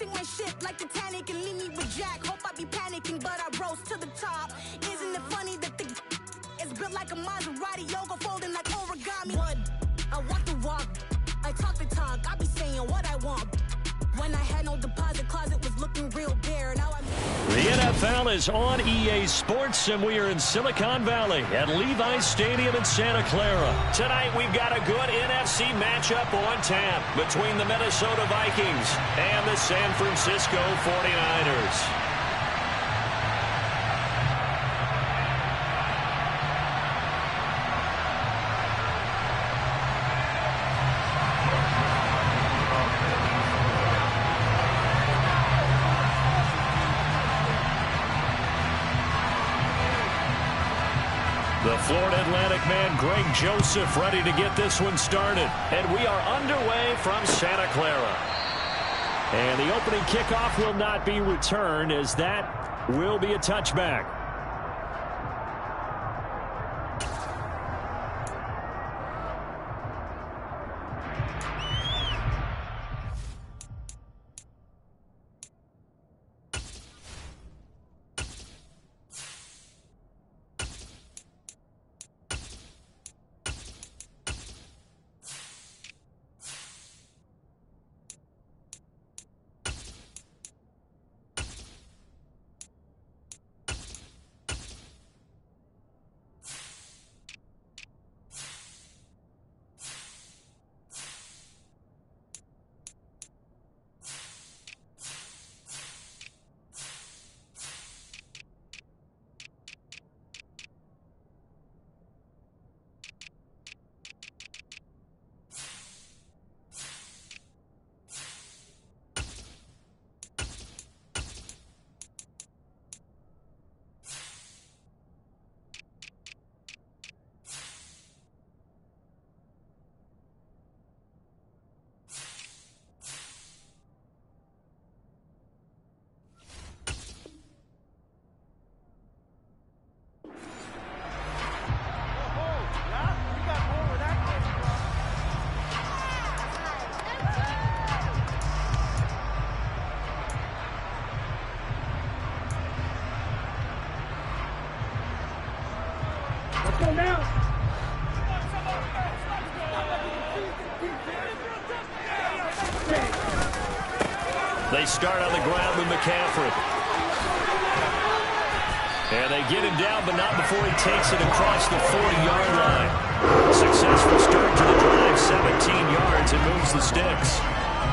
sink my ship like Titanic and leave me with Jack. Hope I be panicking, but I rose to the top. Isn't it funny that the is built like a Maserati, yoga folding like origami? What? I walk the walk, I talk the talk, I be saying what I want. When I had no deposit, closet was looking real bare. Now I'm... The NFL is on EA Sports, and we are in Silicon Valley at Levi's Stadium in Santa Clara. Tonight, we've got a good NFC matchup on tap between the Minnesota Vikings and the San Francisco 49ers. The Florida Atlantic man, Greg Joseph, ready to get this one started. And we are underway from Santa Clara. And the opening kickoff will not be returned, as that will be a touchback. They start on the ground with McCaffrey. And they get him down, but not before he takes it across the 40-yard line. Successful start to the drive, 17 yards, and moves the sticks.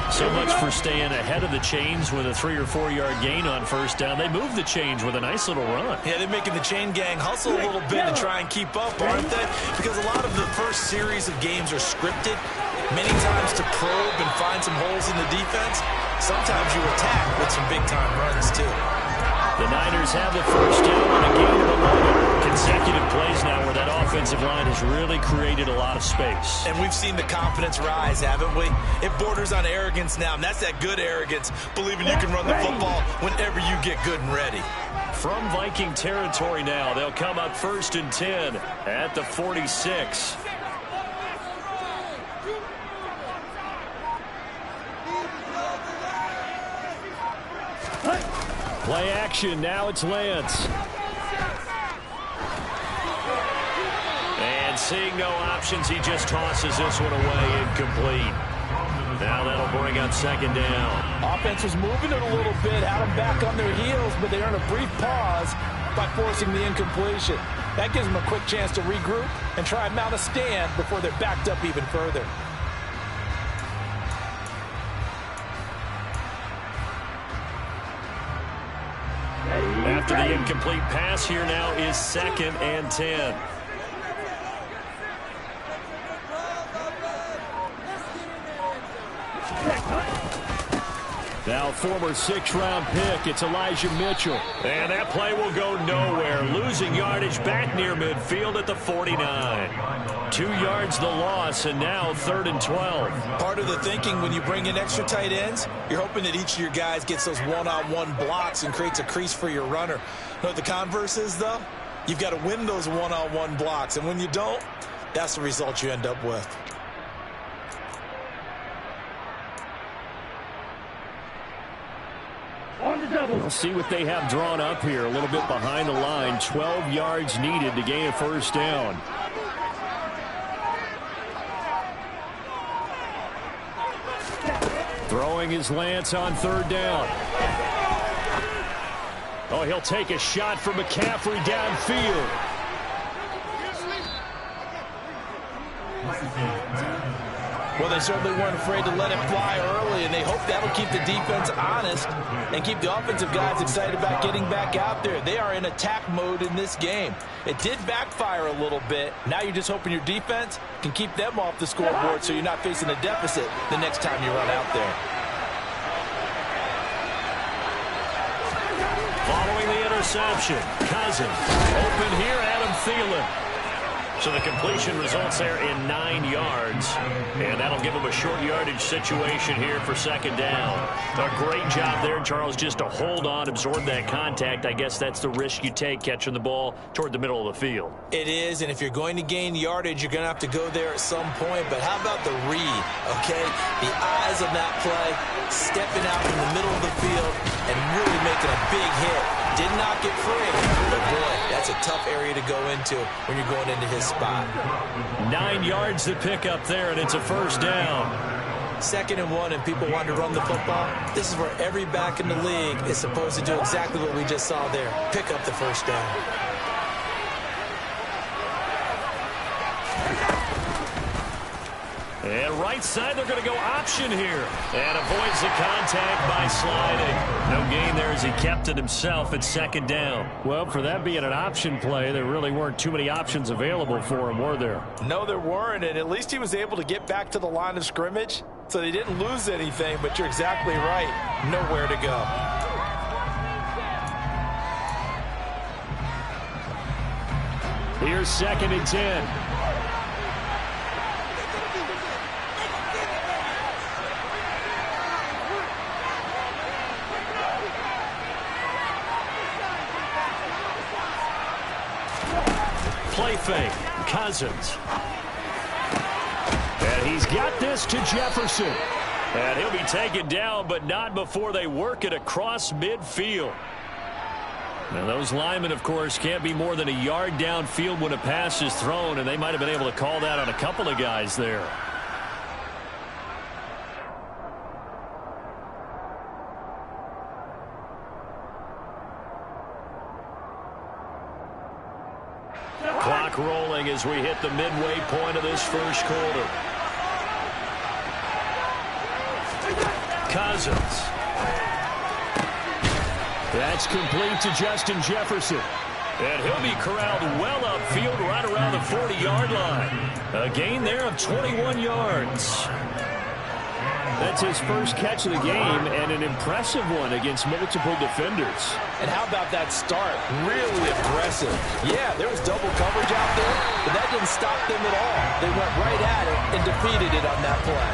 So much for staying ahead of the chains with a 3- or 4-yard gain on first down. They move the chains with a nice little run. Yeah, they're making the chain gang hustle a little bit to try and keep up, aren't they? Because a lot of the first series of games are scripted, many times to probe and find some holes in the defense. Sometimes you attack with some big-time runs, too. The Niners have the first down on a gain of 11. Consecutive plays now where that offensive line has really created a lot of space. And we've seen the confidence rise, haven't we? It borders on arrogance now, and that's that good arrogance, believing you can run the football whenever you get good and ready. From Viking territory now, they'll come up 1st and 10 at the 46. Play action, now it's Lance. And seeing no options, he just tosses this one away, incomplete. Now that'll bring up 2nd down. Offense was moving it a little bit, had them back on their heels, but they earned a brief pause by forcing the incompletion. That gives them a quick chance to regroup and try and mount a stand before they're backed up even further. After the incomplete pass, here now is 2nd and 10. Now former 6th-round pick, it's Elijah Mitchell. And that play will go nowhere. Losing yardage back near midfield at the 49. 2 yards the loss, and now 3rd and 12. Part of the thinking when you bring in extra tight ends, you're hoping that each of your guys gets those one-on-one blocks and creates a crease for your runner. You know what the converse is, though? You've got to win those one-on-one blocks, and when you don't, that's the result you end up with. We'll see what they have drawn up here. A little bit behind the line. 12 yards needed to gain a first down. Throwing his Lance on third down. Oh, he'll take a shot for McCaffrey downfield. Well, they certainly weren't afraid to let it fly early, and they hope that'll keep the defense honest and keep the offensive guys excited about getting back out there. They are in attack mode in this game. It did backfire a little bit. Now you're just hoping your defense can keep them off the scoreboard so you're not facing a deficit the next time you run out there. Following the interception, Cousins. Open here, Adam Thielen. So the completion results there in 9 yards. And that'll give them a short yardage situation here for second down. A great job there, Charles, just to hold on, absorb that contact. I guess that's the risk you take catching the ball toward the middle of the field. It is, and if you're going to gain yardage, you're going to have to go there at some point. But how about the read, okay? The eyes of that play, stepping out in the middle of the field and really making a big hit. Did not get free, but boy, that's a tough area to go into when you're going into his spot. 9 yards to pick up there, and it's a first down. 2nd and 1, and people want to run the football. This is where every back in the league is supposed to do exactly what we just saw there. Pick up the first down. And right side, they're going to go option here. And avoids the contact by sliding. No gain there as he kept it himself at second down. Well, for that being an option play, there really weren't too many options available for him, were there? No, there weren't, and at least he was able to get back to the line of scrimmage, so they didn't lose anything, but you're exactly right. Nowhere to go. Here's 2nd and 10. Play fake. Cousins. And he's got this to Jefferson. And he'll be taken down, but not before they work it across midfield. Now, those linemen, of course, can't be more than a yard downfield when a pass is thrown, and they might have been able to call that on a couple of guys there. Clock rolling as we hit the midway point of this first quarter. Cousins. That's complete to Justin Jefferson. And he'll be corralled well upfield right around the 40-yard line. A gain there of 21 yards. That's his first catch of the game, and an impressive one against multiple defenders. And how about that start? Really aggressive. Yeah, there was double coverage out there, but that didn't stop them at all. They went right at it and defeated it on that play.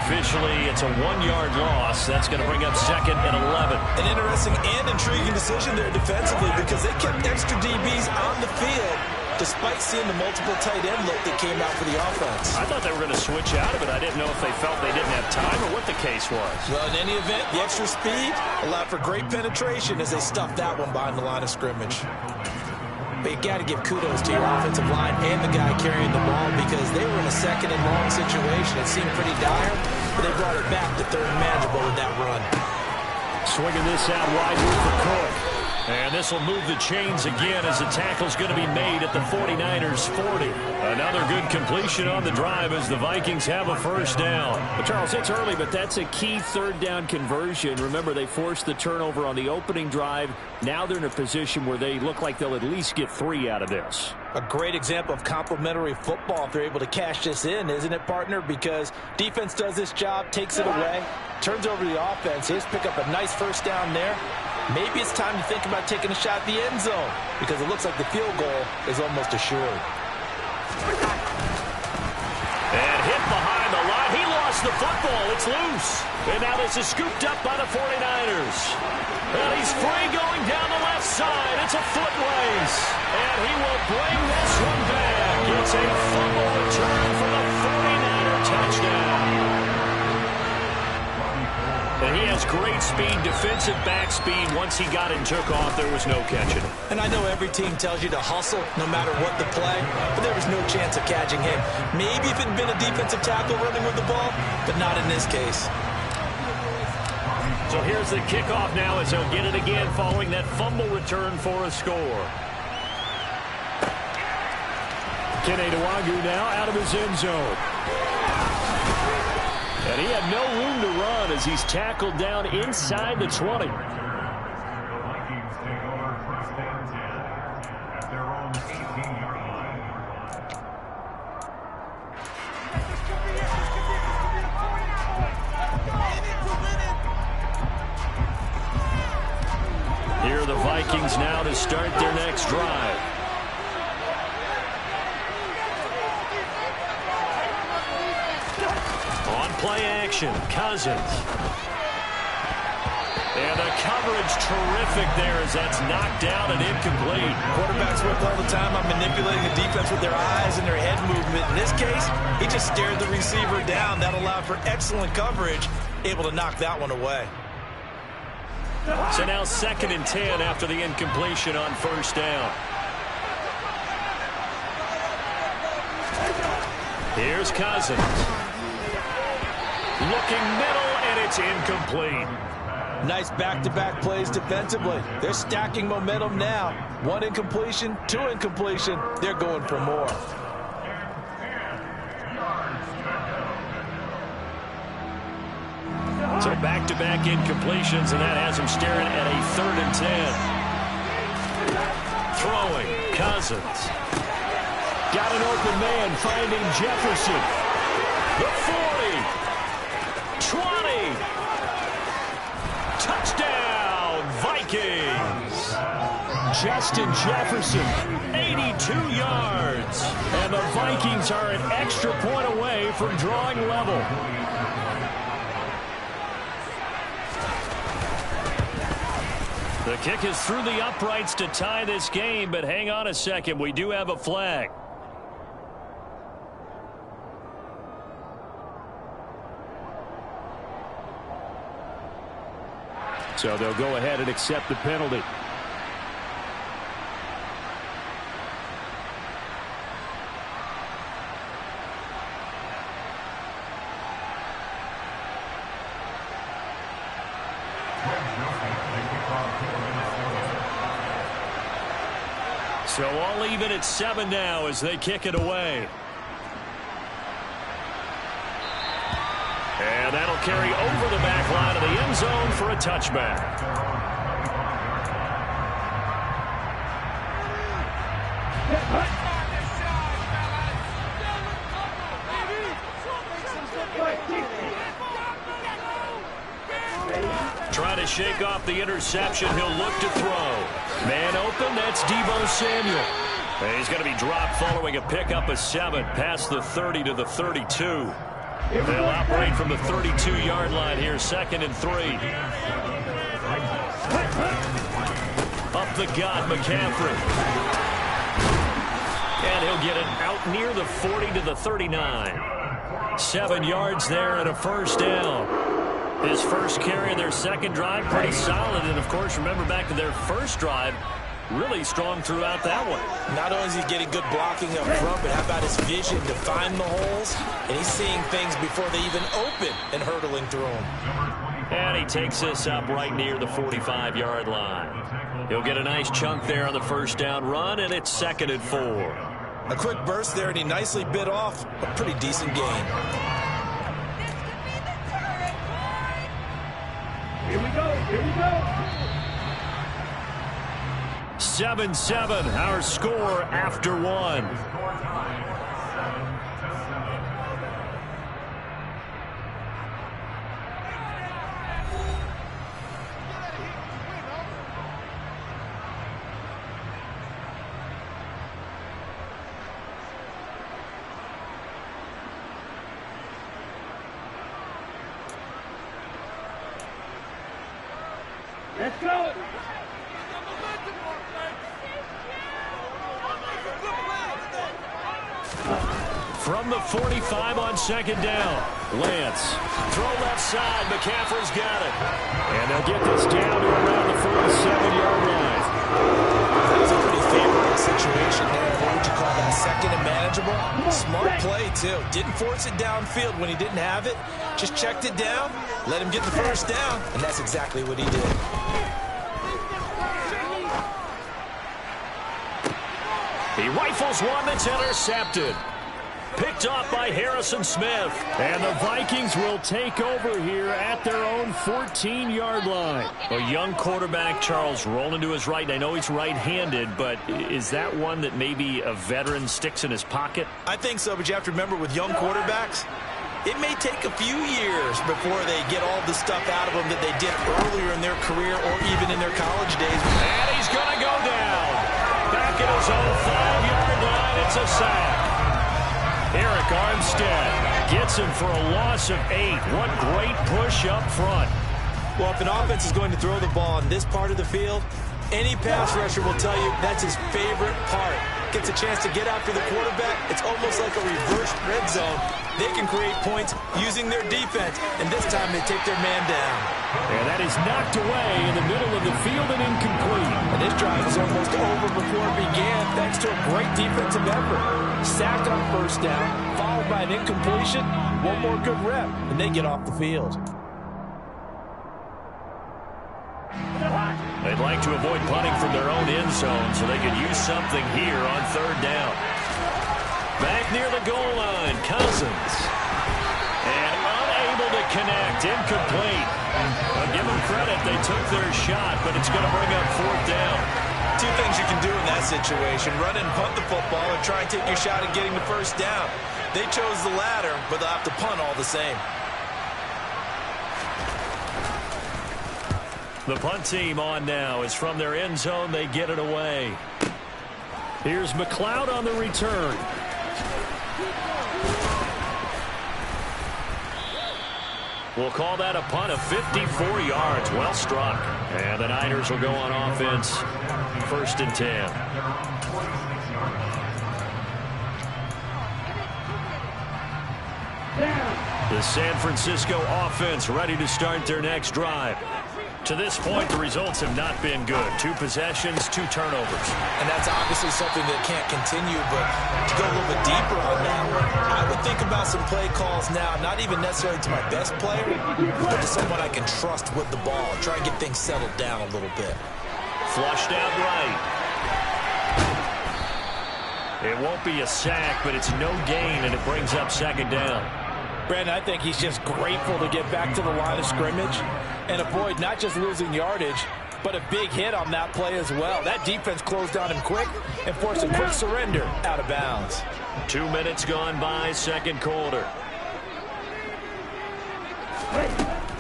Officially, it's a 1-yard loss. That's going to bring up 2nd and 11. An interesting and intriguing decision there defensively because they kept extra DBs on the field despite seeing the multiple tight end look that came out for the offense. I thought they were going to switch out of it. I didn't know if they felt they didn't have time or what the case was. Well, in any event, the extra speed allowed for great penetration as they stuffed that one behind the line of scrimmage. But you got to give kudos to your offensive line and the guy carrying the ball because they were in a 2nd and long situation. It seemed pretty dire, but they brought it back to 3rd and manageable with that run. Swinging this out wide for Cook. And this will move the chains again as the tackle's going to be made at the 49ers 40. Another good completion on the drive as the Vikings have a first down. Well, Charles, it's early, but that's a key 3rd down conversion. Remember, they forced the turnover on the opening drive. Now they're in a position where they look like they'll at least get 3 out of this. A great example of complementary football if they're able to cash this in, isn't it, partner? Because defense does this job, takes it away, turns over the offense. Here's pick up a nice first down there. Maybe it's time to think about taking a shot at the end zone because it looks like the field goal is almost assured. And hit behind the line. He lost the football. It's loose. And now this is scooped up by the 49ers. And he's free going down the left side. It's a foot race. And he will bring this one back. It's a fumble return for the 49er touchdown. And he has great speed, defensive back speed. Once he got and took off, there was no catching him. And I know every team tells you to hustle no matter what the play, but there was no chance of catching him. Maybe if it had been a defensive tackle running with the ball, but not in this case. So here's the kickoff now as he'll get it again following that fumble return for a score. Keneduagu now out of his end zone. And he had no room to run as he's tackled down inside the 20. The Vikings take over first and 10 at their own 18-yard line. Here are the Vikings now to start their next drive. On play action, Cousins. And the coverage terrific there as that's knocked down and incomplete. Quarterbacks work all the time on manipulating the defense with their eyes and their head movement. In this case, he just stared the receiver down. That allowed for excellent coverage, able to knock that one away. So now 2nd and 10 after the incompletion on first down. Here's Cousins. Looking middle, and it's incomplete. Nice back-to-back plays defensively. They're stacking momentum now. 1 incompletion, 2 incompletion. They're going for more. So back-to-back incompletions, and that has him staring at a 3rd and 10. Throwing, Cousins. Got an open man, finding Jefferson. The 40. 20. Touchdown, Vikings. Justin Jefferson. 82 yards. And the Vikings are an extra point away from drawing level. The kick is through the uprights to tie this game, but hang on a second. We do have a flag. So they'll go ahead and accept the penalty. So all even at 7 now as they kick it away. And that'll carry over the back line of the end zone for a touchback. Trying to shake off the interception. He'll look to throw. Man open, that's Deebo Samuel. And he's going to be dropped following a pickup of 7 past the 30 to the 32. They'll operate from the 32-yard line here, 2nd and 3. Up the gut, McCaffrey. And he'll get it out near the 40 to the 39. 7 yards there and a first down. His first carry of their second drive, pretty solid. And, of course, remember back to their first drive, really strong throughout that one. Not only is he getting good blocking up front, but how about his vision to find the holes? And he's seeing things before they even open and hurtling through them. And he takes this up right near the 45-yard line. He'll get a nice chunk there on the first down run, and it's 2nd and 4. A quick burst there, and he nicely bit off a pretty decent gain. Here we go. Here we go. 7-7, our score after 1. Let's go. From the 45 on 2nd down. Lance. Throw left side. McCaffrey's got it. And they'll get this down to around the 47-yard line. That was a pretty favorable situation there. What would you call that? Second and manageable? Smart play, too. Didn't force it downfield when he didn't have it. Just checked it down, let him get the first down, and that's exactly what he did. He rifles one that's intercepted. Picked off by Harrison Smith. And the Vikings will take over here at their own 14-yard line. A young quarterback, Charles, rolling to his right. I know he's right-handed, but is that one that maybe a veteran sticks in his pocket? I think so, but you have to remember with young quarterbacks, it may take a few years before they get all the stuff out of them that they did earlier in their career or even in their college days. And he's going to go down. Back at his own 5-yard line, it's a sack. Eric Armstead gets him for a loss of 8. What great push up front. Well, if an offense is going to throw the ball on this part of the field, any pass rusher will tell you that's his favorite part. Gets a chance to get after the quarterback. It's almost like a reverse red zone. They can create points using their defense, and this time they take their man down. And that is knocked away in the middle of the field and incomplete. And this drive is almost over before it began thanks to a great defensive effort. Sacked on first down, followed by an incompletion. One more good rep, and they get off the field. They'd like to avoid punting from their own end zone so they could use something here on third down. Back near the goal line, Cousins. And unable to connect, incomplete. I'll give them credit, they took their shot, but it's going to bring up fourth down. Two things you can do in that situation: run and punt the football, or try and take your shot at getting the first down. They chose the latter, but they'll have to punt all the same. The punt team on now is from their end zone. They get it away. Here's McLeod on the return. We'll call that a punt of 54 yards. Well struck. And the Niners will go on offense. 1st and 10. The San Francisco offense ready to start their next drive. To this point, the results have not been good. 2 possessions, 2 turnovers. And that's obviously something that can't continue, but to go a little bit deeper on that one, I would think about some play calls now, not even necessarily to my best player, but to someone I can trust with the ball. Try and get things settled down a little bit. Flushed out right. It won't be a sack, but it's no gain, and it brings up 2nd down. Brandon, I think he's just grateful to get back to the line of scrimmage and avoid not just losing yardage, but a big hit on that play as well. That defense closed on him quick and forced a quick surrender out of bounds. 2 minutes gone by, 2nd quarter.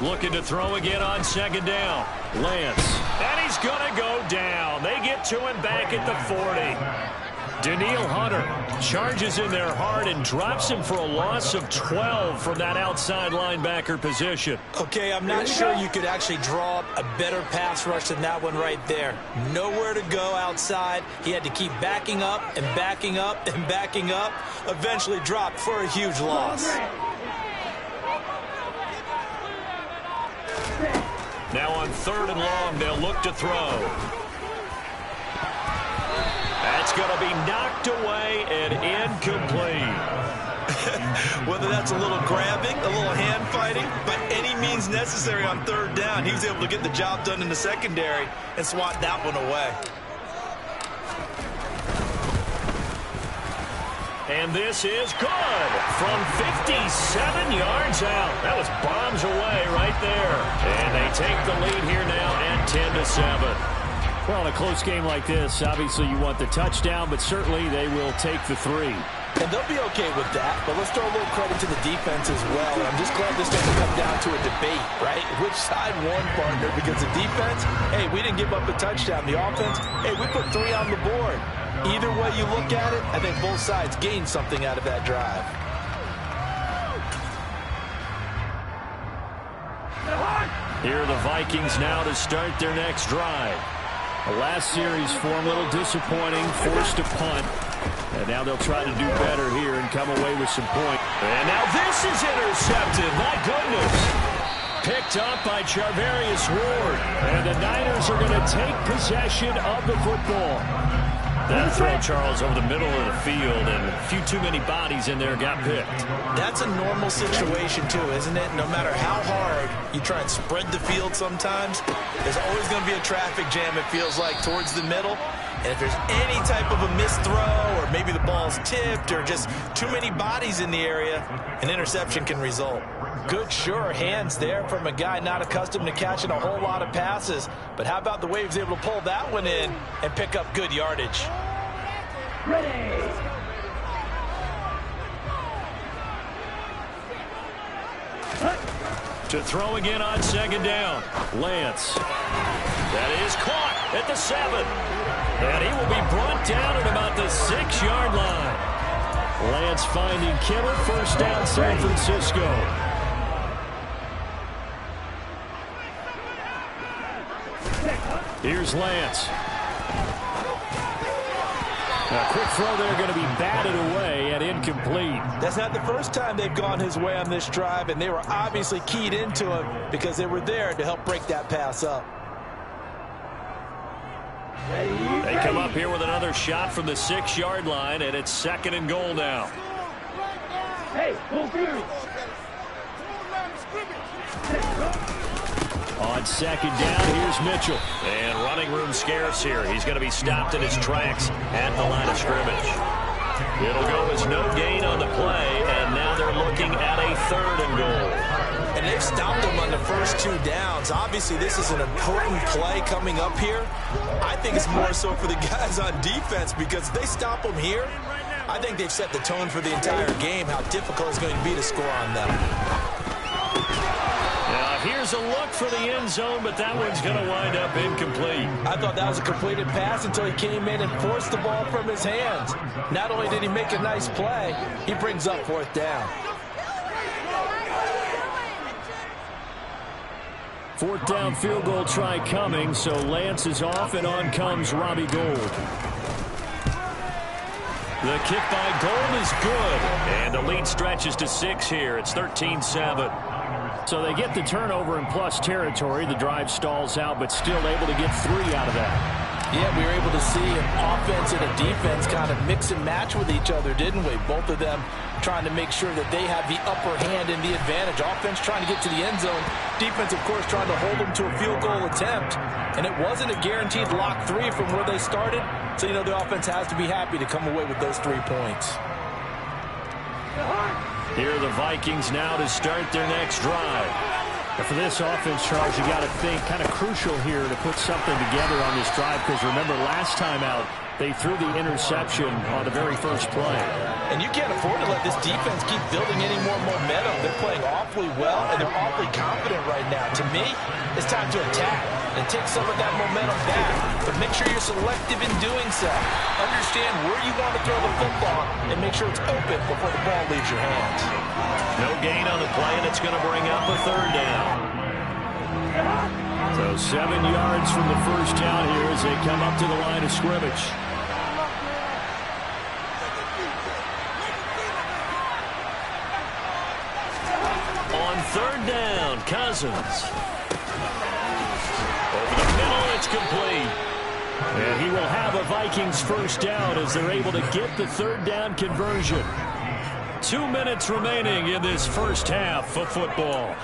Looking to throw again on 2nd down. Lance. And he's going to go down. They get to him back at the 40. Daniil Hunter charges in there hard and drops him for a loss of 12 from that outside linebacker position. Okay, I'm not sure you could actually draw up a better pass rush than that one right there. Nowhere to go outside. He had to keep backing up and backing up and backing up. Eventually dropped for a huge loss. Now on 3rd and long, they'll look to throw. That's going to be knocked away and incomplete. Whether that's a little grabbing, a little hand fighting, by any means necessary on 3rd down, he was able to get the job done in the secondary and swat that one away. And this is good from 57 yards out. That was bombs away right there. And they take the lead here now at 10-7. Well, in a close game like this, obviously you want the touchdown, but certainly they will take the 3. And they'll be okay with that, but let's throw a little credit to the defense as well. And I'm just glad this doesn't come down to a debate, right? Which side won, partner? Because the defense, hey, we didn't give up a touchdown. The offense, hey, we put 3 on the board. Either way you look at it, I think both sides gained something out of that drive. Here are the Vikings now to start their next drive. The last series for him, a little disappointing, forced to punt. And now they'll try to do better here and come away with some points. And now this is intercepted. My goodness. Picked up by Charvarius Ward. And the Niners are going to take possession of the football. That throw, Charles, over the middle of the field, and a few too many bodies in there got picked. That's a normal situation, too, isn't it? No matter how hard you try and spread the field sometimes, there's always going to be a traffic jam, it feels like, towards the middle. And if there's any type of a missed throw, or maybe the ball's tipped, or just too many bodies in the area, an interception can result. Good, sure hands there from a guy not accustomed to catching a whole lot of passes. But how about the way he was able to pull that one in and pick up good yardage? Ready. To throw again on second down. Lance. That is caught at the 7. And he will be brought down at about the 6-yard line. Lance finding Kittle, first down San Francisco. Here's Lance. A quick throw there going to be batted away and incomplete. That's not the first time they've gone his way on this drive, and they were obviously keyed into him because they were there to help break that pass up. They come up here with another shot from the 6-yard line, and it's 2nd and goal now. Hey, pull through. On second down, here's Mitchell. And running room scarce here. He's going to be stopped in his tracks at the line of scrimmage. It'll go as no gain on the play, and now they're looking at a 3rd and goal. And they've stopped him on the first 2 downs. Obviously, this is an important play coming up here. I think it's more so for the guys on defense, because if they stop him here, I think they've set the tone for the entire game, how difficult it's going to be to score on them. Here's a look for the end zone, but that one's going to wind up incomplete. I thought that was a completed pass until he came in and forced the ball from his hands. Not only did he make a nice play, he brings up 4th down. 4th down field goal try coming, so Lance is off, and on comes Robbie Gould. The kick by Gould is good, and the lead stretches to 6 here. It's 13-7. So they get the turnover in plus territory. The drive stalls out, but still able to get 3 out of that. Yeah, we were able to see an offense and a defense kind of mix and match with each other, didn't we? Both of them trying to make sure that they have the upper hand and the advantage. Offense trying to get to the end zone. Defense, of course, trying to hold them to a field goal attempt. And it wasn't a guaranteed lock 3 from where they started. So, you know, the offense has to be happy to come away with those 3 points. Here are the Vikings now to start their next drive. And for this offense, Charles, you got to think kind of crucial here to put something together on this drive, because remember last time out they threw the interception on the very first play. And you can't afford to let this defense keep building any more momentum. They're playing awfully well, and they're awfully confident right now. To me, it's time to attack and take some of that momentum back. But make sure you're selective in doing so. Understand where you want to throw the football and make sure it's open before the ball leaves your hands. No gain on the play, and it's going to bring up a 3rd down. So 7 yards from the first down here as they come up to the line of scrimmage. On 3rd down, Cousins. Over the middle, it's complete. And he will have a Vikings first down as they're able to get the 3rd down conversion. 2 minutes remaining in this first half of football.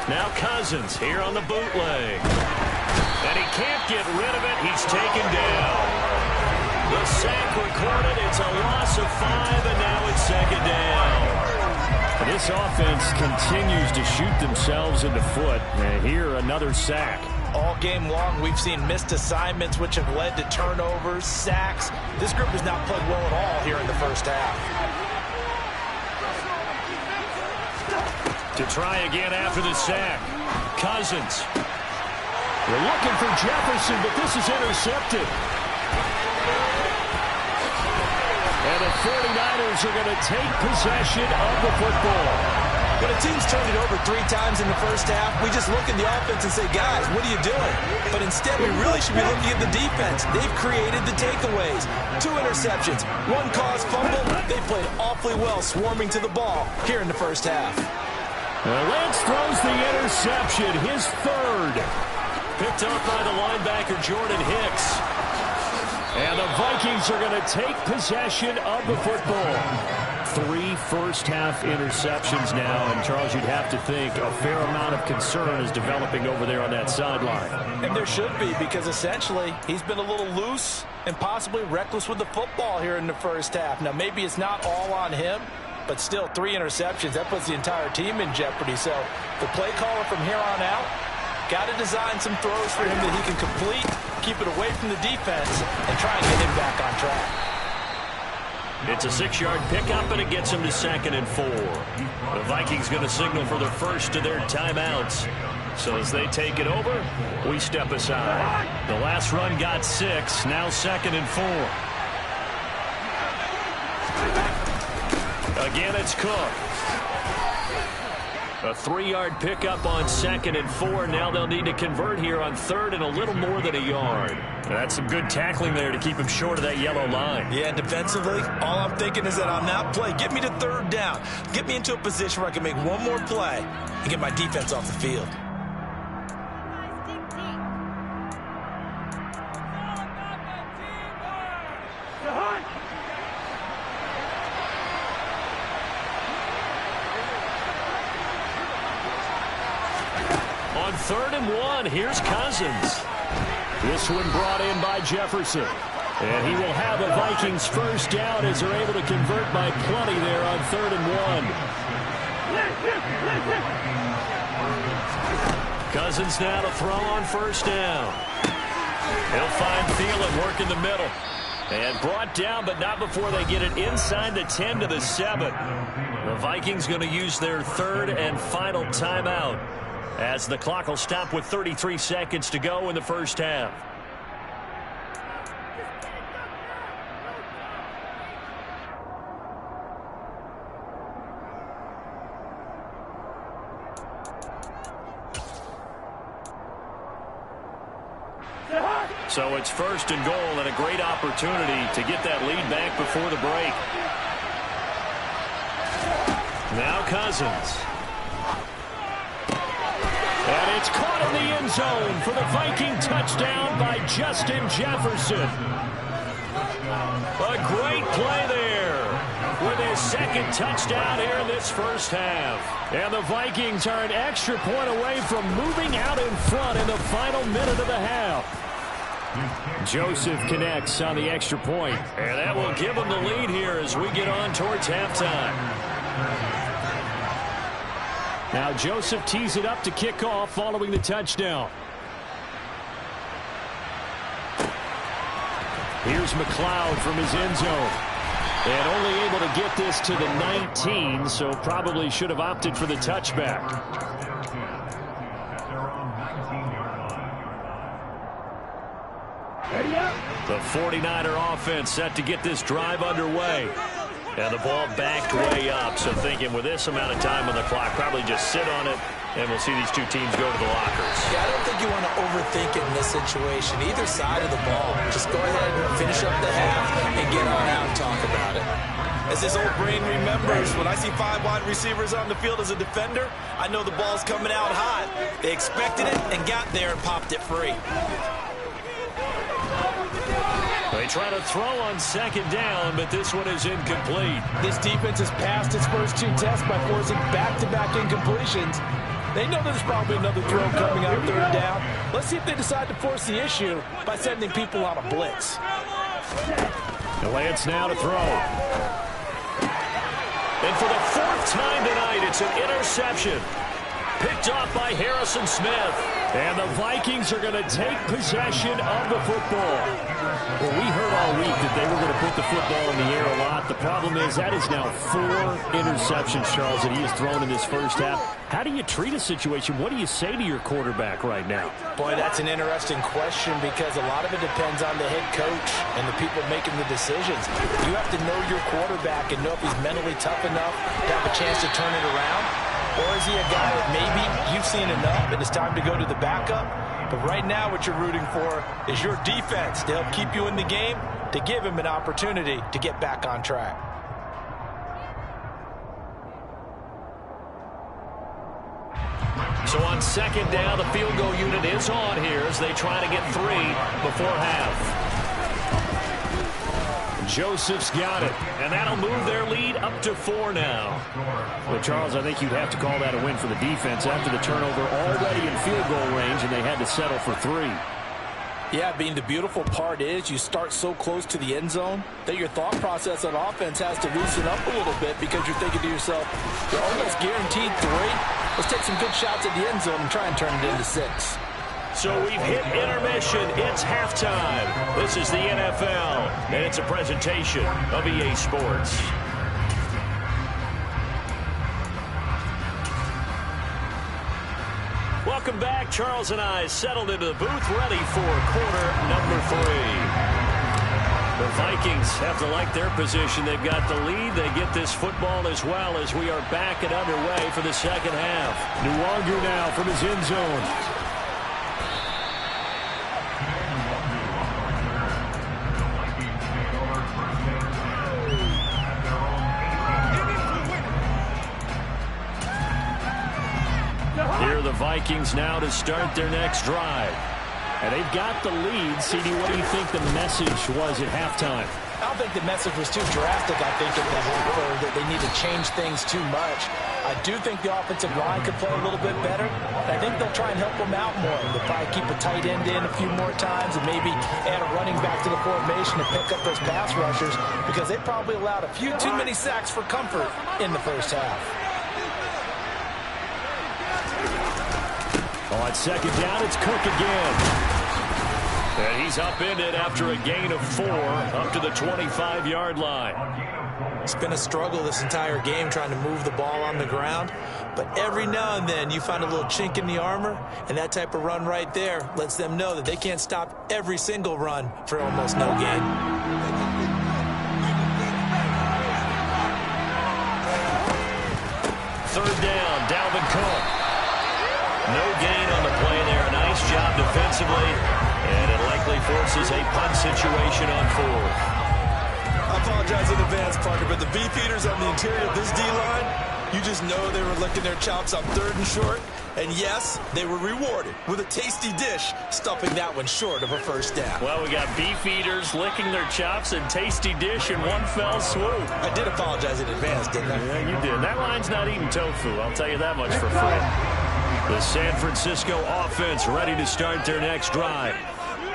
Now Cousins here on the bootleg. And he can't get rid of it. He's taken down. The sack recorded. It's a loss of 5, and now it's 2nd down. This offense continues to shoot themselves in the foot. And here, another sack. All game long, we've seen missed assignments, which have led to turnovers, sacks. This group has not played well at all here in the first half. To try again after the sack. Cousins. They're looking for Jefferson, but this is intercepted. And the 49ers are going to take possession of the football. When a team's turned it over 3 times in the first half, we just look at the offense and say, guys, what are you doing? But instead, we really should be looking at the defense. They've created the takeaways. 2 interceptions, 1 caused fumble. They played awfully well swarming to the ball here in the first half. Lance throws the interception, his 3rd. Picked up by the linebacker, Jordan Hicks. And the Vikings are going to take possession of the football. 3 first-half interceptions now, and Charles, you'd have to think a fair amount of concern is developing over there on that sideline. And there should be, because essentially he's been a little loose and possibly reckless with the football here in the first half. Now, maybe it's not all on him, but still 3 interceptions. That puts the entire team in jeopardy. So the play caller from here on out got to design some throws for him that he can complete, keep it away from the defense, and try and get him back on track. It's a 6-yard pickup, and it gets him to 2nd and 4. The Vikings going to signal for the first of their timeouts. So as they take it over, we step aside. The last run got 6, now 2nd and 4. Again, it's Cook. A 3-yard pickup on 2nd and 4. Now they'll need to convert here on 3rd and a little more than a yard. That's some good tackling there to keep him short of that yellow line. Yeah, defensively, all I'm thinking is that on that play, get me to 3rd down. Get me into a position where I can make one more play and get my defense off the field. On 3rd and 1, here's Cousins. This one brought in by Jefferson. And he will have a Vikings first down as they're able to convert by plenty there on 3rd and 1. Cousins now to throw on first down. He'll find Thielen working the middle. And brought down, but not before they get it inside the 10 to the 7. The Vikings going to use their 3rd and final timeout, as the clock will stop with 33 seconds to go in the first half. So it's 1st and goal, and a great opportunity to get that lead back before the break. Now Cousins. And it's caught in the end zone for the Viking touchdown by Justin Jefferson. A great play there with his 2nd touchdown here in this first half. And the Vikings are an extra point away from moving out in front in the final minute of the half. Joseph connects on the extra point. And that will give them the lead here as we get on towards halftime. Now Joseph tees it up to kick off following the touchdown. Here's McLeod from his end zone. And only able to get this to the 19, so probably should have opted for the touchback. The 49er offense set to get this drive underway. And the ball backed way up, so thinking with this amount of time on the clock, probably just sit on it, and we'll see these 2 teams go to the lockers. Yeah, I don't think you want to overthink it in this situation. Either side of the ball, just go ahead and finish up the half and get on out and talk about it. As this old brain remembers, when I see 5 wide receivers on the field as a defender, I know the ball's coming out hot. They expected it and got there and popped it free. They try to throw on 2nd down, but this one is incomplete. This defense has passed its first 2 tests by forcing back-to-back incompletions. They know there's probably another throw coming on 3rd down. Let's see if they decide to force the issue by sending people on a blitz. Lance now to throw. And for the 4th time tonight, it's an interception. Picked off by Harrison Smith. And the Vikings are going to take possession of the football. Well, we heard all week that they were going to put the football in the air a lot. The problem is that is now 4 interceptions, Charles, that he has thrown in this first half. How do you treat a situation? What do you say to your quarterback right now? Boy, that's an interesting question because a lot of it depends on the head coach and the people making the decisions. You have to know your quarterback and know if he's mentally tough enough to have a chance to turn it around. Or is he a guy that maybe you've seen enough and it's time to go to the backup? But right now what you're rooting for is your defense to help keep you in the game, to give him an opportunity to get back on track. So on second down, the field goal unit is on here as they try to get 3 before half. Joseph's got it, and that'll move their lead up to 4 now. Well, Charles, I think you'd have to call that a win for the defense after the turnover already in field goal range, and they had to settle for 3. Yeah, the beautiful part is you start so close to the end zone that your thought process on offense has to loosen up a little bit because you're thinking to yourself, you're almost guaranteed 3. Let's take some good shots at the end zone and try and turn it into 6. So we've hit intermission. It's halftime. This is the NFL, and it's a presentation of EA Sports. Welcome back. Charles and I settled into the booth, ready for quarter number 3. The Vikings have to like their position. They've got the lead. They get this football as well as we are back and underway for the second half. Nwangu now from his end zone. Here are the Vikings now to start their next drive. And they've got the lead. CD, what do you think the message was at halftime? I don't think the message was too drastic. I think that they need to change things too much. I do think the offensive line could play a little bit better. I think they'll try and help them out more. They'll probably keep a tight end in a few more times and maybe add a running back to the formation to pick up those pass rushers because they probably allowed a few too many sacks for comfort in the first half. On second down, it's Cook again. And he's upended after a gain of 4 up to the 25-yard line. It's been a struggle this entire game trying to move the ball on the ground. But every now and then you find a little chink in the armor, and that type of run right there lets them know that they can't stop every single run for almost no gain. Third down, Dalvin Cook. No gain on the play there. Nice job defensively. And it likely forces a punt situation on 4th. I apologize in advance, partner, but the beefeaters on the interior of this D-line, you just know they were licking their chops on 3rd and short. And yes, they were rewarded with a tasty dish, stuffing that one short of a first down. Well, we got beefeaters licking their chops and tasty dish in one fell swoop. I did apologize in advance, didn't I? Yeah, you did. That line's not eating tofu. I'll tell you that much for free. The San Francisco offense ready to start their next drive.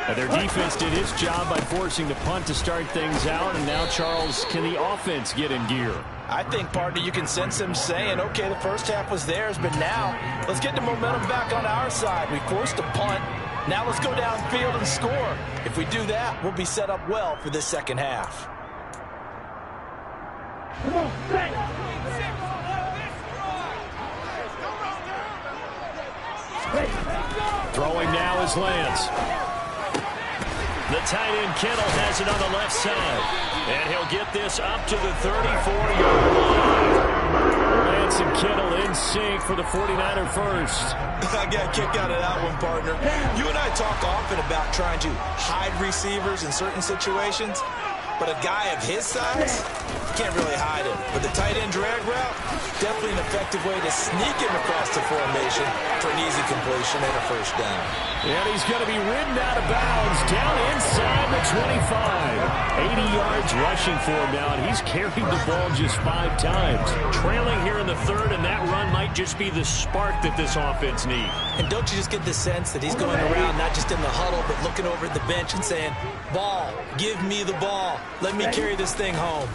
And their defense did its job by forcing the punt to start things out. And now, Charles, can the offense get in gear? I think, partner, you can sense them saying, okay, the first half was theirs, but now let's get the momentum back on our side. We forced a punt. Now let's go downfield and score. If we do that, we'll be set up well for this second half. Come on, stay. Throwing now is Lance. The tight end Kittle has it on the left side. And he'll get this up to the 34-yard line. Lance and Kittle in sync for the 49er first. I got a kick out of that one, partner. You and I talk often about trying to hide receivers in certain situations, but a guy of his size can't really hide him. But the tight end drag route, definitely an effective way to sneak him across the formation for an easy completion and a first down. And he's going to be ridden out of bounds down inside the 25. 80 yards rushing for him now, and he's carried the ball just 5 times. Trailing here in the 3rd, and that run might just be the spark that this offense needs. And don't you just get the sense that he's going around not just in the huddle, but looking over at the bench and saying, ball, give me the ball. Let me carry this thing home.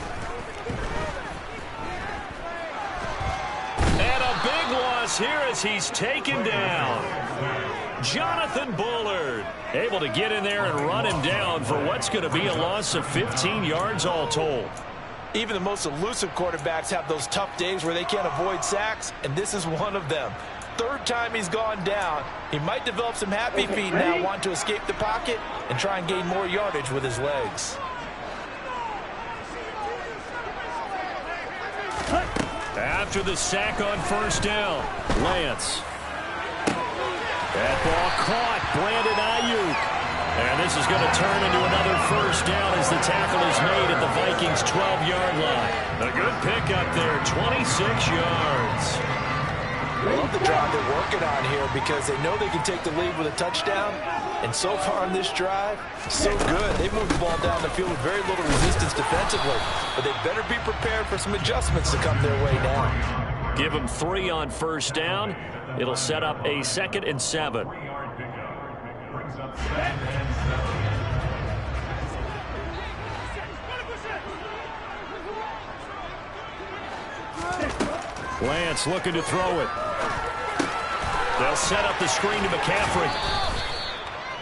And a big one loss here as he's taken down. Jonathan Bullard able to get in there and run him down for what's going to be a loss of 15 yards all told. Even the most elusive quarterbacks have those tough days where they can't avoid sacks, and this is one of them. Third time he's gone down. He might develop some happy feet now, want to escape the pocket and try and gain more yardage with his legs. After the sack on first down, Lance. That ball caught, Brandon Ayuk. And this is going to turn into another first down as the tackle is made at the Vikings' 12-yard line. A good pickup there, 26 yards. I love the drive they're working on here because they know they can take the lead with a touchdown. And so far on this drive, so good. They've moved the ball down the field with very little resistance defensively. But they better be prepared for some adjustments to come their way now. Give them 3 on first down. It'll set up a 2nd and 7. Lance looking to throw it. They'll set up the screen to McCaffrey.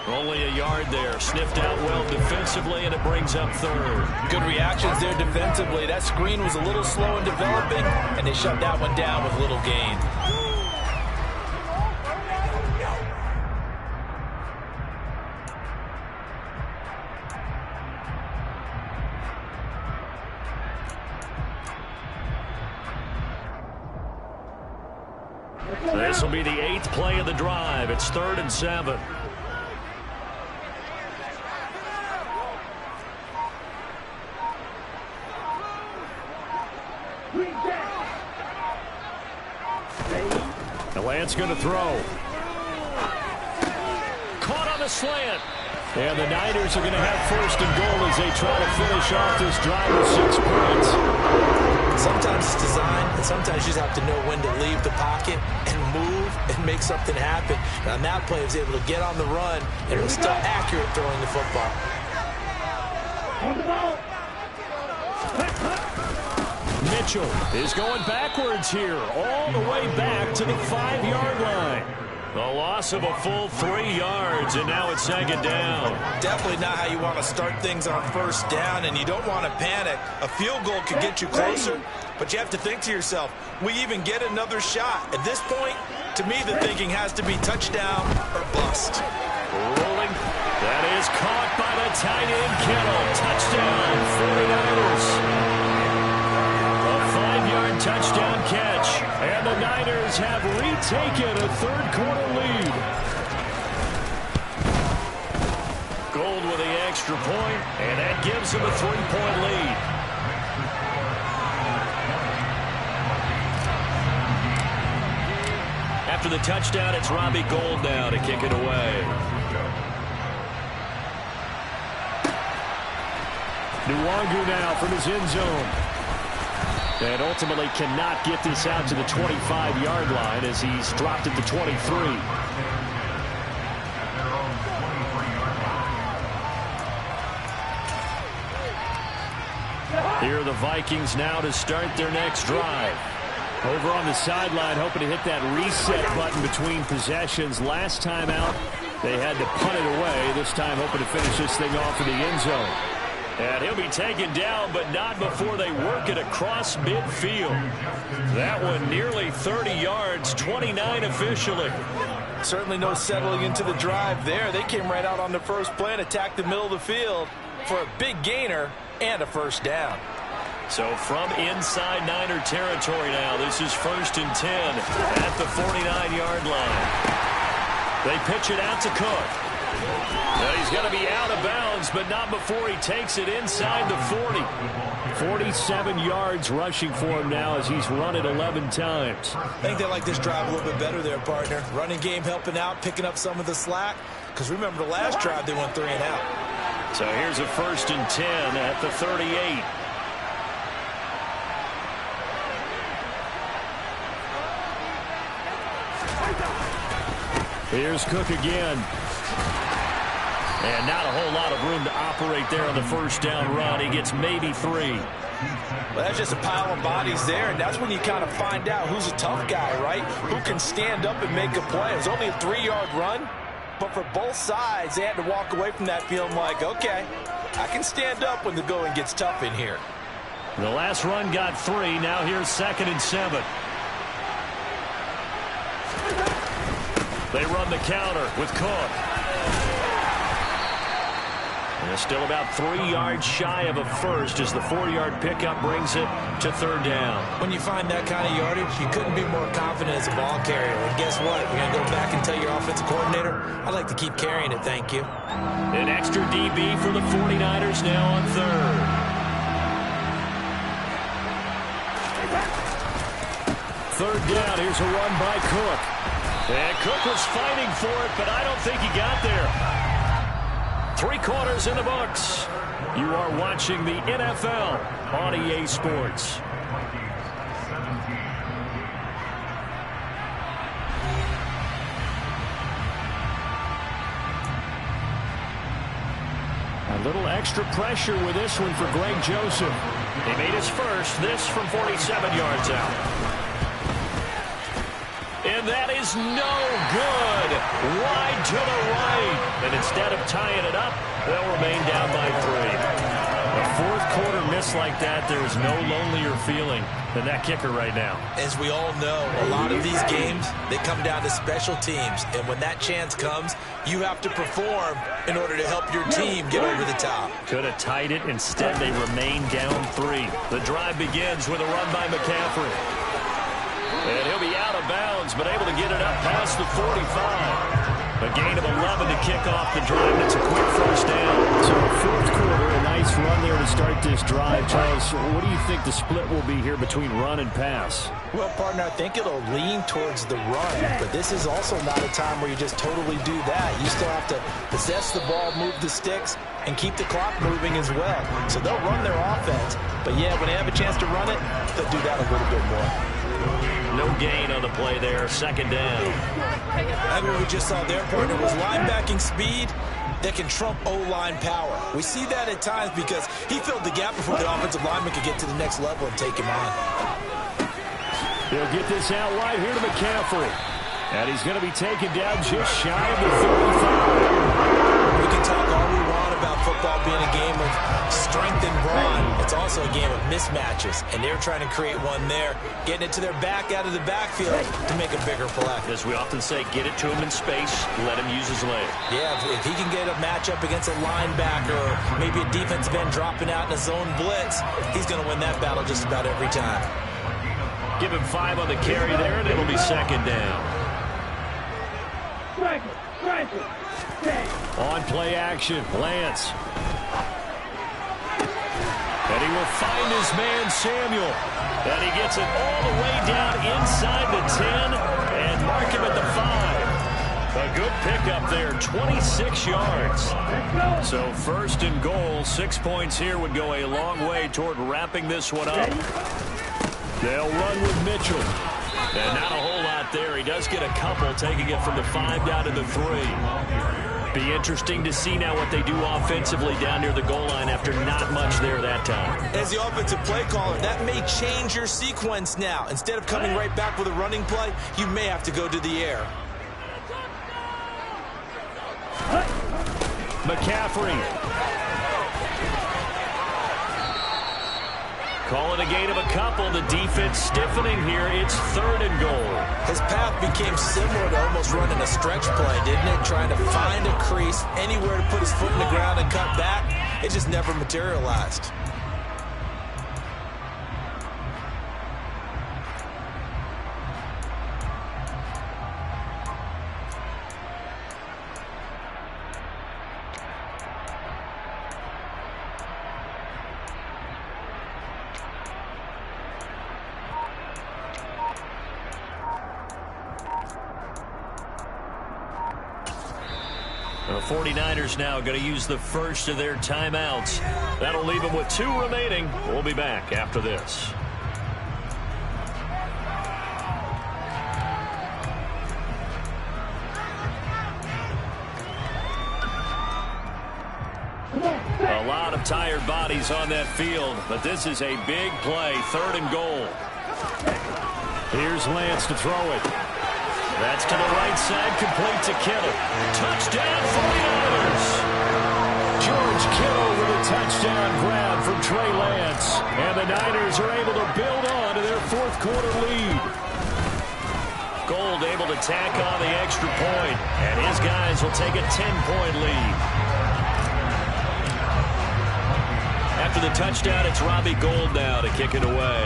Only a yard there. Sniffed out well defensively, and it brings up 3rd. Good reactions there defensively. That screen was a little slow in developing, and they shut that one down with little gain. This will be the 8th play of the drive. It's 3rd and 7. Now Lance going to throw. Caught on the slant. And the Niners are going to have 1st and goal as they try to finish off this drive with 6 points. Sometimes it's design, and sometimes you just have to know when to leave the pocket and move and make something happen. And on that play, he was able to get on the run, and was still accurate throwing the football. Mitchell is going backwards here, all the way back to the 5-yard line. The loss of a full 3 yards, and now it's 2nd down. Definitely not how you want to start things on first down, and you don't want to panic. A field goal could get you closer, but you have to think to yourself, we even get another shot. At this point, to me, the thinking has to be touchdown or bust. Rolling. That is caught by the tight end, Kittle. Touchdown, 49ers. A 5-yard touchdown catch, and the Niners have retaken a 3rd-quarter lead. Gold with the extra point, and that gives them a 3-point lead. After the touchdown, it's Robbie Gould now to kick it away. Nwangu now from his end zone. And ultimately cannot get this out to the 25-yard line as he's dropped at the 23. Here are the Vikings now to start their next drive. Over on the sideline, hoping to hit that reset button between possessions. Last time out, they had to punt it away. This time hoping to finish this thing off in the end zone. And he'll be taken down, but not before they work it across midfield. That one nearly 30 yards, 29 officially. Certainly no settling into the drive there. They came right out on the first play and attacked the middle of the field for a big gainer and a 1st down. So from inside Niner territory now, this is 1st and 10 at the 49-yard line. They pitch it out to Cook. Now he's going to be out of bounds, but not before he takes it inside the 40. 47 yards rushing for him now as he's run it 11 times. I think they like this drive a little bit better there, partner. Running game helping out, picking up some of the slack. Because remember the last drive, they went 3 and out. So here's a 1st and 10 at the 38. Here's Cook again. And not a whole lot of room to operate there on the 1st down run. He gets maybe 3. Well, that's just a pile of bodies there, and that's when you kind of find out who's a tough guy, right? Who can stand up and make a play. It was only a 3-yard run, but for both sides, they had to walk away from that feeling like, okay, I can stand up when the going gets tough in here. The last run got 3. Now here's 2nd and 7. They run the counter with Cook. And still about 3 yards shy of a first as the 4-yard pickup brings it to 3rd down. When you find that kind of yardage, you couldn't be more confident as a ball carrier. And guess what? You're going to go back and tell your offensive coordinator, I'd like to keep carrying it, thank you. An extra DB for the 49ers now on 3rd. Third down, here's a run by Cook. And Cook was fighting for it, but I don't think he got there. 3 quarters in the books. You are watching the NFL on EA Sports. A little extra pressure with this one for Greg Joseph. He made his first, this from 47 yards out. And that is no good. Wide to the right. And instead of tying it up, they'll remain down by 3. A fourth quarter miss like that, there is no lonelier feeling than that kicker right now. As we all know, a lot of these games, they come down to special teams. And when that chance comes, you have to perform in order to help your team get over the top. Could have tied it. Instead, they remain down 3. The drive begins with a run by McCaffrey. And he'll be out of bounds, but able to get it up past the 45. A gain of 11 to kick off the drive. It's a quick first down. So fourth quarter, a nice run there to start this drive. Charles, what do you think the split will be here between run and pass? Well, partner, I think it'll lean towards the run, but this is also not a time where you just totally do that. You still have to possess the ball, move the sticks, and keep the clock moving as well. So they'll run their offense, but yeah, when they have a chance to run it, they'll do that a little bit more. No gain on the play there. 2nd down. And what we just saw there, partner, was linebacking speed that can trump O-line power. We see that at times because he filled the gap before the offensive lineman could get to the next level and take him on. They'll get this out wide here to McCaffrey. And he's going to be taken down just shy of the 35. We can talk all we want about football being a game of strength and brawn. It's also a game of mismatches, and they're trying to create one there, getting it to their back out of the backfield to make a bigger play. As we often say, get it to him in space, let him use his leg. Yeah, if he can get a matchup against a linebacker or maybe a defensive end dropping out in a zone blitz, he's going to win that battle just about every time. Give him 5 on the carry there, and it'll be 2nd down. On play action, Lance. And he will find his man, Samuel. And he gets it all the way down inside the 10 and mark him at the 5. A good pickup there, 26 yards. So 1st and goal, 6 points here would go a long way toward wrapping this one up. They'll run with Mitchell. And not a whole lot there. He does get a couple, taking it from the 5 down to the 3. Be interesting to see now what they do offensively down near the goal line after not much there that time. As the offensive play caller, that may change your sequence now. Instead of coming right back with a running play, you may have to go to the air. McCaffrey. Calling a gain of a couple. The defense stiffening here. It's 3rd and goal. His path became similar to almost running a stretch play, didn't it? Trying to find a crease, anywhere to put his foot in the ground and cut back. It just never materialized. The 49ers now going to use the first of their timeouts. That'll leave them with 2 remaining. We'll be back after this. A A lot of tired bodies on that field, but this is a big play, 3rd and goal. Here's Lance to throw it. That's to the right side, complete to Kittle. Touchdown, 49ers! George Kittle with a touchdown grab from Trey Lance. And the Niners are able to build on to their 4th quarter lead. Gold able to tack on the extra point, and his guys will take a 10-point lead. After the touchdown, it's Robbie Gould now to kick it away.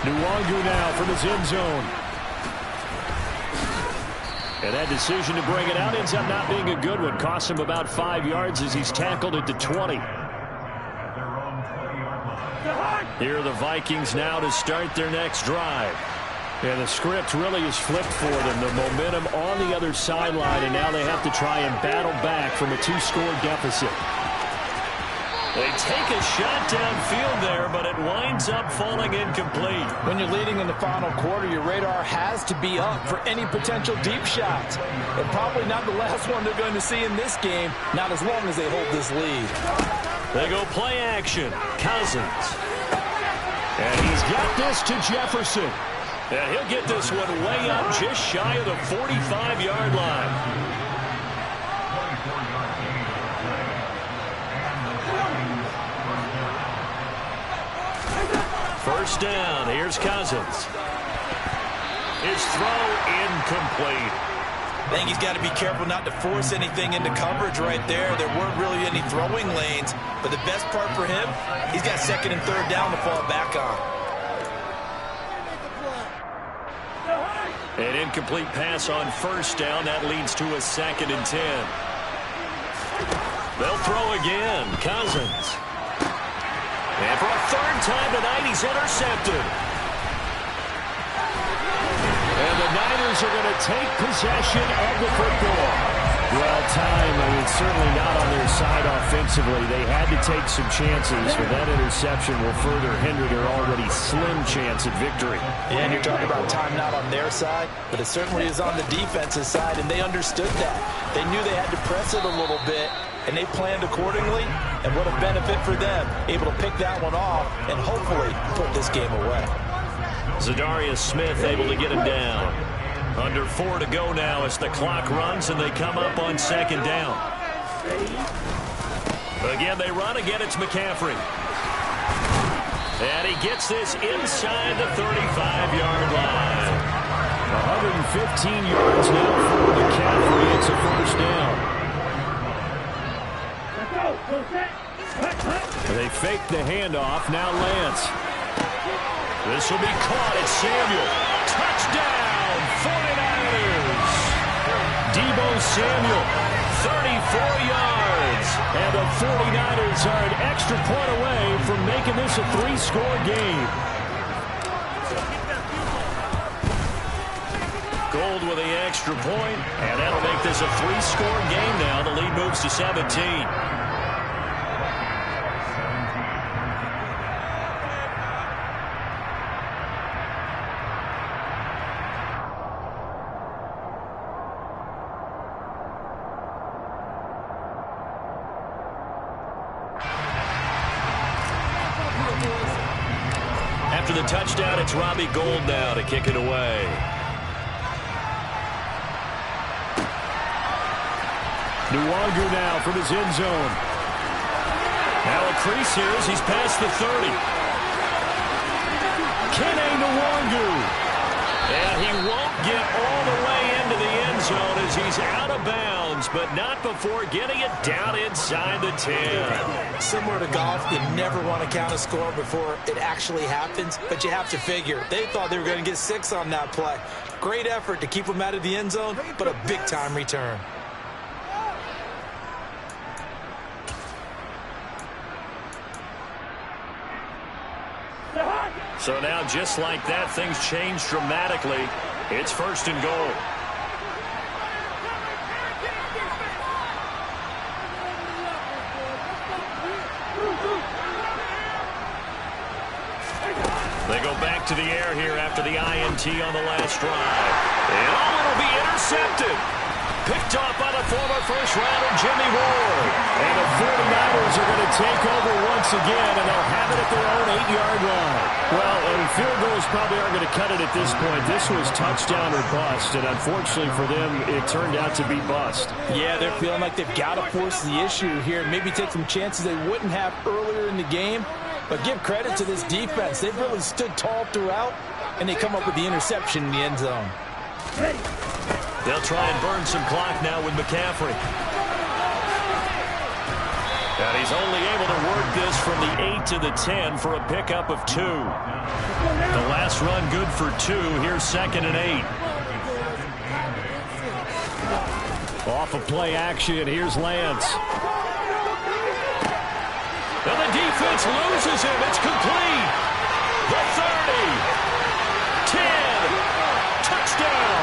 Nwangu now from his end zone. And that decision to bring it out ends up not being a good one. Cost him about 5 yards as he's tackled at the 20. Here are the Vikings now to start their next drive. And the script really is flipped for them. The momentum on the other sideline, and now they have to try and battle back from a 2-score deficit. They take a shot downfield there, but it winds up falling incomplete. When you're leading in the final quarter, your radar has to be up for any potential deep shots. And probably not the last one they're going to see in this game, not as long as they hold this lead. They go play action. Cousins. And he's got this to Jefferson. And he'll get this one way up just shy of the 45-yard line. First down. Here's Cousins. His throw incomplete. I think he's got to be careful not to force anything into coverage right there. There weren't really any throwing lanes, but the best part for him, he's got 2nd and 3rd down to fall back on. An incomplete pass on first down. That leads to a 2nd and 10. They'll throw again. Cousins. And for a 3rd time tonight, he's intercepted. And the Niners are going to take possession of the football. Well, time, it's certainly not on their side offensively. They had to take some chances, but that interception will further hinder their already slim chance at victory. Yeah, and you're talking about time not on their side, but it certainly is on the defensive side, and they understood that. They knew they had to press it a little bit, and they planned accordingly, and what a benefit for them, able to pick that one off and hopefully put this game away. Zadarius Smith able to get him down. Under 4 to go now as the clock runs and they come up on 2nd down. Again, they run. Again, it's McCaffrey. And he gets this inside the 35-yard line. 115 yards now for McCaffrey. It's a first down. They fake the handoff. Now Lance. This will be caught. It's Samuel. Touchdown, 49ers. Deebo Samuel, 34 yards. And the 49ers are an extra point away from making this a 3-score game. Gold with the extra point, and that'll make this a 3-score game now. The lead moves to 17. After the touchdown, it's Robbie Gould now to kick it away. Nwangu now from his end zone. Now a crease here as he's past the 30. Kene Nwangu. And he won't get all the way into the end zone as he's out of bounds, but not before getting it down inside the 10. Similar to golf, you never want to count a score before it actually happens, but you have to figure. They thought they were going to get 6 on that play. Great effort to keep them out of the end zone, but a big-time return. So now, just like that, things change dramatically. It's 1st and goal. They go back to the air here after the INT on the last drive. And it'll be intercepted. Picked off by the first-rounder Jimmy Ward. And the 49ers are going to take over once again, and they'll have it at their own 8-yard line. Well, and field goals probably aren't going to cut it at this point. This was touchdown or bust, and unfortunately for them, it turned out to be bust. Yeah, they're feeling like they've got to force the issue here and maybe take some chances they wouldn't have earlier in the game. But give credit to this defense. They've really stood tall throughout, and they come up with the interception in the end zone. They'll try and burn some clock now with McCaffrey. And he's only able to work this from the 8 to the 10 for a pickup of 2. The last run good for 2. Here's 2nd and 8. Off of play action, here's Lance. And the defense loses him. It's complete. The 30. 10. Touchdown.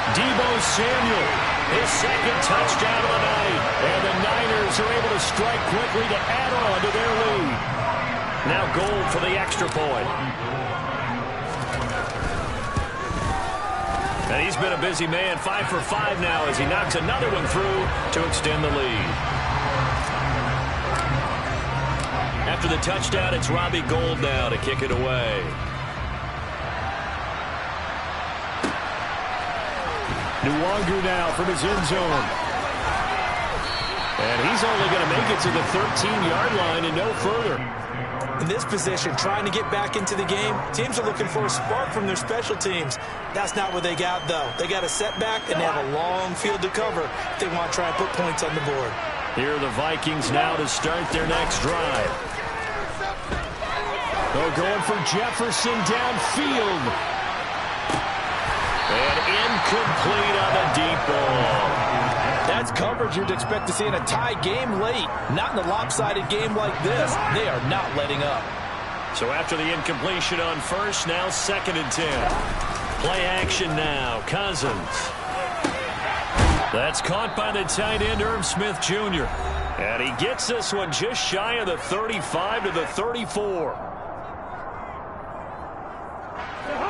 Deebo Samuel, his 2nd touchdown of the night. And the Niners are able to strike quickly to add on to their lead. Now goal for the extra point. And he's been a busy man, 5 for 5 now as he knocks another one through to extend the lead. After the touchdown, it's Robbie Gould now to kick it away. Nwangu now from his end zone. And he's only going to make it to the 13-yard line and no further. In this position, trying to get back into the game, teams are looking for a spark from their special teams. That's not what they got, though. They got a setback, and they have a long field to cover if they want to try and put points on the board. Here are the Vikings now to start their next drive. They're going for Jefferson downfield. And incomplete on the deep ball. That's coverage you'd expect to see in a tie game late. Not in a lopsided game like this. They are not letting up. So after the incompletion on first, now 2nd and 10. Play action now. Cousins. That's caught by the tight end, Irv Smith Jr. And he gets this one just shy of the 35 to the 34.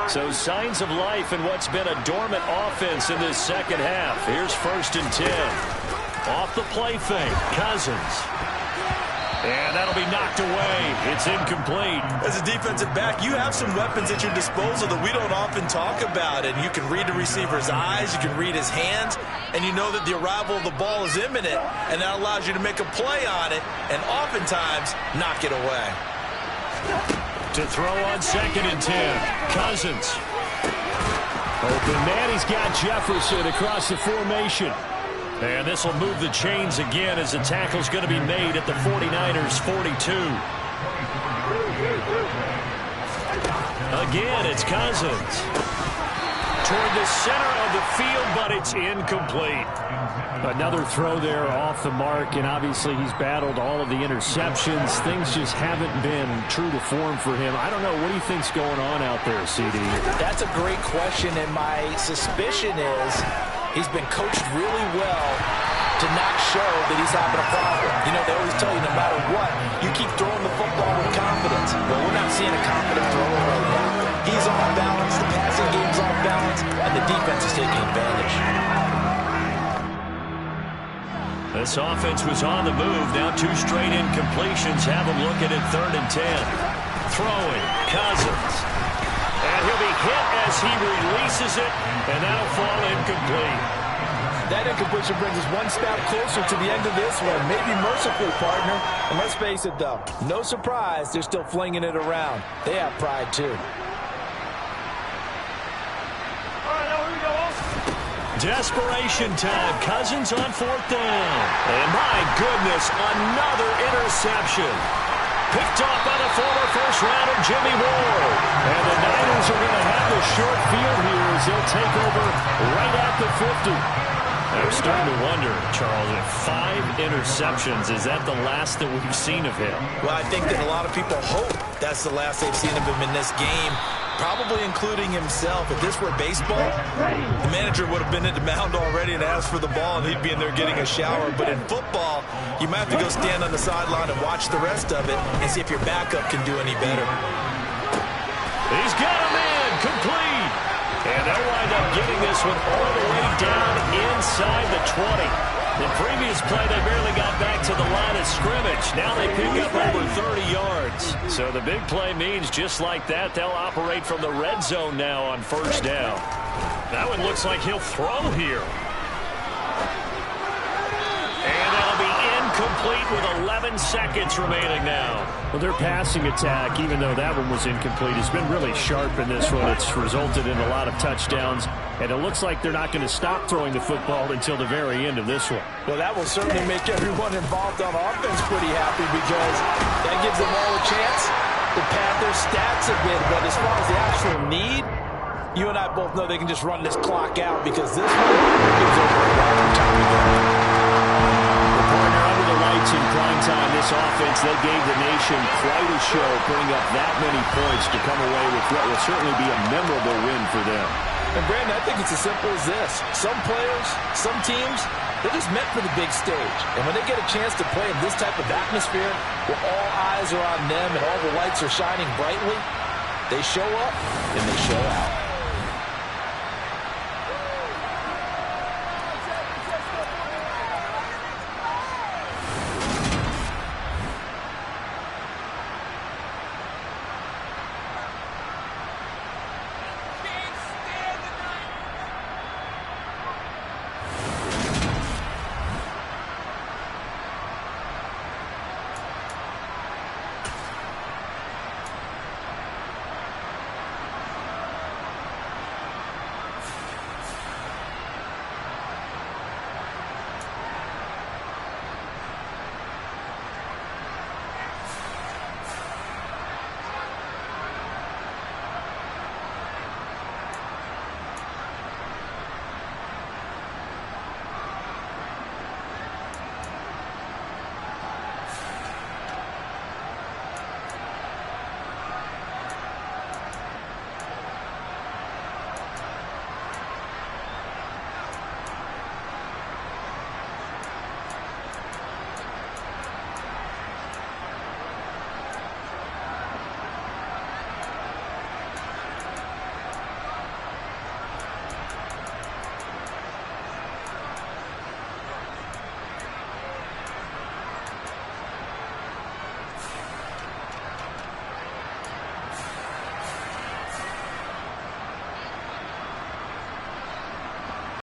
So signs of life in what's been a dormant offense in this second half. Here's 1st and 10. Off the play fake, Cousins. And that'll be knocked away. It's incomplete. As a defensive back, you have some weapons at your disposal that we don't often talk about. And you can read the receiver's eyes, you can read his hands, and you know that the arrival of the ball is imminent, and that allows you to make a play on it and oftentimes knock it away. To throw on 2nd and 10. Cousins. Open man, he's got Jefferson across the formation. And this will move the chains again as the tackle's going to be made at the 49ers 42. Again, it's Cousins. Toward the center of the field, but it's incomplete. Another throw there off the mark, and obviously he's battled all of the interceptions. Things just haven't been true to form for him. I don't know. What do you think's going on out there, CD? That's a great question, and my suspicion is he's been coached really well to not show that he's having a problem. You know, they always tell you no matter what, you keep throwing the football with confidence. Well, we're not seeing a confident thrower right now. He's off balance, the passing game's off balance, and the defense is taking advantage. This offense was on the move. Now 2 straight incompletions have him looking at 3rd and 10. Throwing, Cousins. And he'll be hit as he releases it, and that'll fall incomplete. That incompletion brings us one step closer to the end of this one. Maybe mercifully, partner. And let's face it, though. No surprise, they're still flinging it around. They have pride, too. Desperation time. Cousins on 4th down. And my goodness, another interception. Picked off by the former first-rounder Jimmy Ward. And the Niners are going to have the short field here as they'll take over right at the 50. I'm starting to wonder, Charles, if 5 interceptions, is that the last that we've seen of him? Well, I think that a lot of people hope that's the last they've seen of him in this game, probably including himself. If this were baseball, the manager would have been at the mound already and asked for the ball, and he'd be in there getting a shower. But in football, you might have to go stand on the sideline and watch the rest of it and see if your backup can do any better. He's got him in, complete. And they'll wind up getting this one all the way down inside the 20. The previous play, they barely got back to the line of scrimmage. Now they pick up over 30 yards. So the big play means just like that, they'll operate from the red zone now on first down. That one looks like he'll throw here. And that'll be incomplete with 11 seconds remaining now. Well, their passing attack, even though that one was incomplete, has been really sharp in this one. It's resulted in a lot of touchdowns, and it looks like they're not going to stop throwing the football until the very end of this one. Well, that will certainly make everyone involved on offense pretty happy because that gives them all a chance to pad their stats a bit. But as far as the actual need, you and I both know they can just run this clock out because this one gives over a long time to go. Partner, under the lights in prime time, this offense, they gave the nation quite a show, putting up that many points to come away with what will certainly be a memorable win for them. And Brandon, I think it's as simple as this. Some players, some teams, they're just meant for the big stage. And when they get a chance to play in this type of atmosphere where all eyes are on them and all the lights are shining brightly, they show up and they show out.